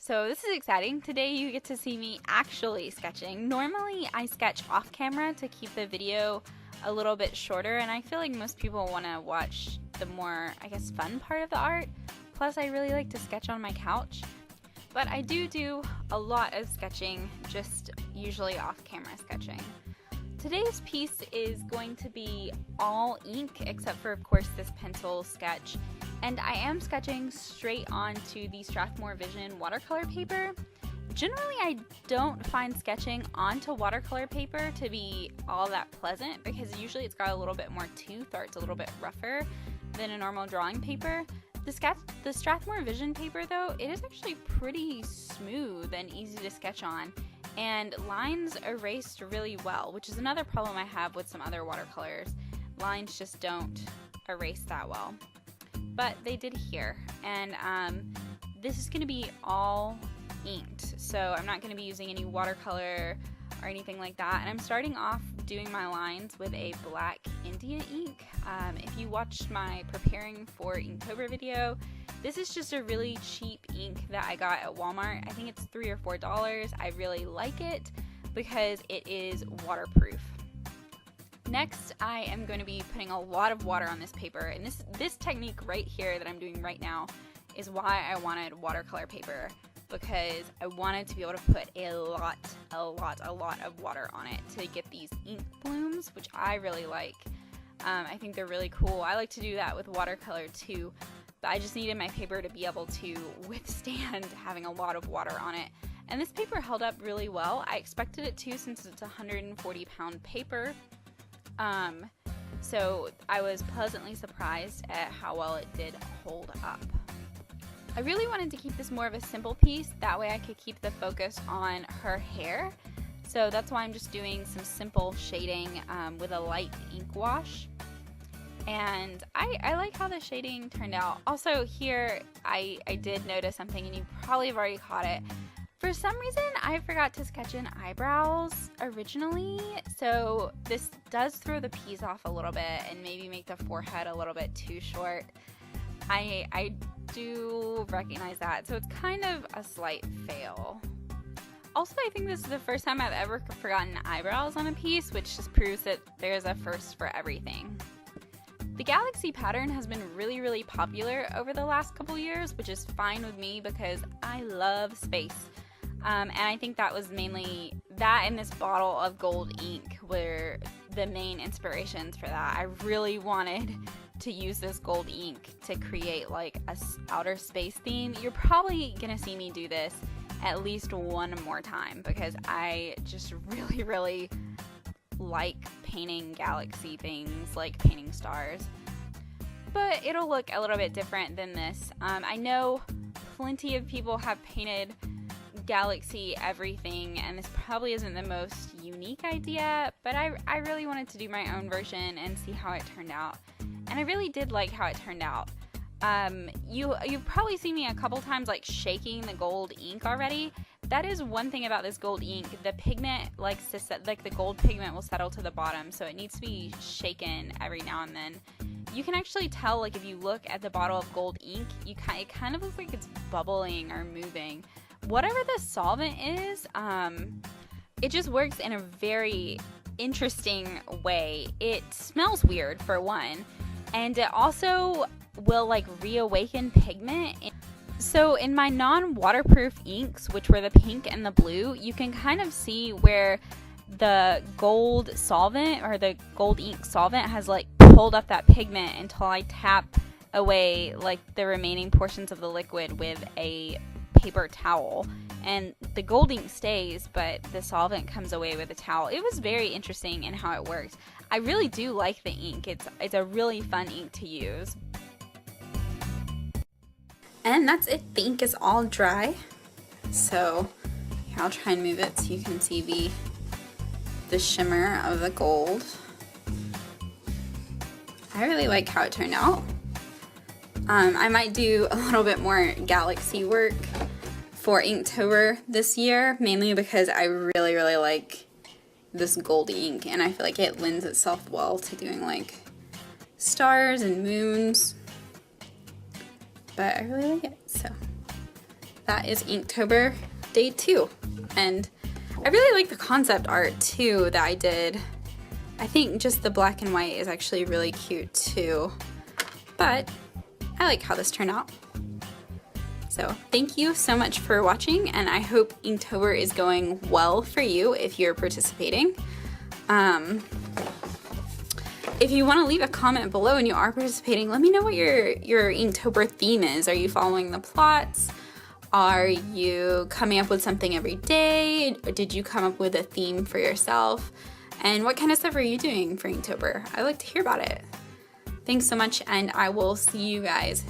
So this is exciting. Today you get to see me actually sketching. Normally I sketch off camera to keep the video a little bit shorter, and I feel like most people want to watch the more, fun part of the art. Plus I really like to sketch on my couch. But I do a lot of sketching, just usually off camera sketching. Today's piece is going to be all ink, except for of course this pencil sketch. And I am sketching straight onto the Strathmore Vision watercolor paper. Generally I don't find sketching onto watercolor paper to be all that pleasant because usually it's got a little bit more tooth, or it's a little bit rougher than a normal drawing paper. The Strathmore Vision paper though, it is actually pretty smooth and easy to sketch on, and lines erased really well, which is another problem I have with some other watercolors. Lines just don't erase that well. But they did here, and this is going to be all inked, so I'm not going to be using any watercolor or anything like that. And I'm starting off doing my lines with a black India ink. If you watched my preparing for Inktober video, this is just a really cheap ink that I got at Walmart. I think it's $3 or $4. I really like it because it is waterproof. Next, I am going to be putting a lot of water on this paper, and this technique right here that I'm doing right now is why I wanted watercolor paper, because I wanted to be able to put a lot of water on it to get these ink blooms, which I really like. I think they're really cool. I like to do that with watercolor too, but I just needed my paper to be able to withstand having a lot of water on it. And this paper held up really well. I expected it to, since it's a 140-pound paper. So I was pleasantly surprised at how well it did hold up. I really wanted to keep this more of a simple piece, that way I could keep the focus on her hair. So that's why I'm just doing some simple shading with a light ink wash. And I like how the shading turned out. Also here, I did notice something, and you probably have already caught it. For some reason, I forgot to sketch in eyebrows originally, so this does throw the piece off a little bit and maybe make the forehead a little bit too short. I do recognize that, so it's kind of a slight fail. Also, I think this is the first time I've ever forgotten eyebrows on a piece, which just proves that there's a first for everything. The galaxy pattern has been really popular over the last couple years, which is fine with me because I love space. And I think that was mainly that, and this bottle of gold ink were the main inspirations for that. I really wanted to use this gold ink to create like a outer space theme. You're probably gonna see me do this at least one more time because I just really like painting galaxy things, like painting stars. But it'll look a little bit different than this. I know plenty of people have painted galaxy everything, and this probably isn't the most unique idea, but I really wanted to do my own version and see how it turned out. And I really did like how it turned out. You've probably seen me a couple times like shaking the gold ink already. That is one thing about this gold ink. The pigment likes to set, like the gold pigment will settle to the bottom, so it needs to be shaken every now and then. You can actually tell, like if you look at the bottle of gold ink, it kind of looks like it's bubbling or moving. Whatever the solvent is, it just works in a very interesting way. It smells weird for one, and it also will like reawaken pigment. So in my non-waterproof inks, which were the pink and the blue, you can kind of see where the gold solvent or the gold ink solvent has like pulled up that pigment until I tap away like the remaining portions of the liquid with a paper towel, and the gold ink stays, but the solvent comes away with a towel. It was very interesting in how it works. I really do like the ink. It's a really fun ink to use. And that's it. The ink is all dry. So here, I'll try and move it so you can see the shimmer of the gold. I really like how it turned out. I might do a little bit more galaxy work for Inktober this year, mainly because I really like this gold ink, and I feel like it lends itself well to doing like stars and moons. But I really like it, so that is Inktober day 2. And I really like the concept art too that I did. I think just the black and white is actually really cute too. But I like how this turned out. So thank you so much for watching, and I hope Inktober is going well for you if you're participating. If you want to leave a comment below and you are participating, let me know what your Inktober theme is. Are you following the plots? Are you coming up with something every day? Or did you come up with a theme for yourself? And what kind of stuff are you doing for Inktober? I'd like to hear about it. Thanks so much, and I will see you guys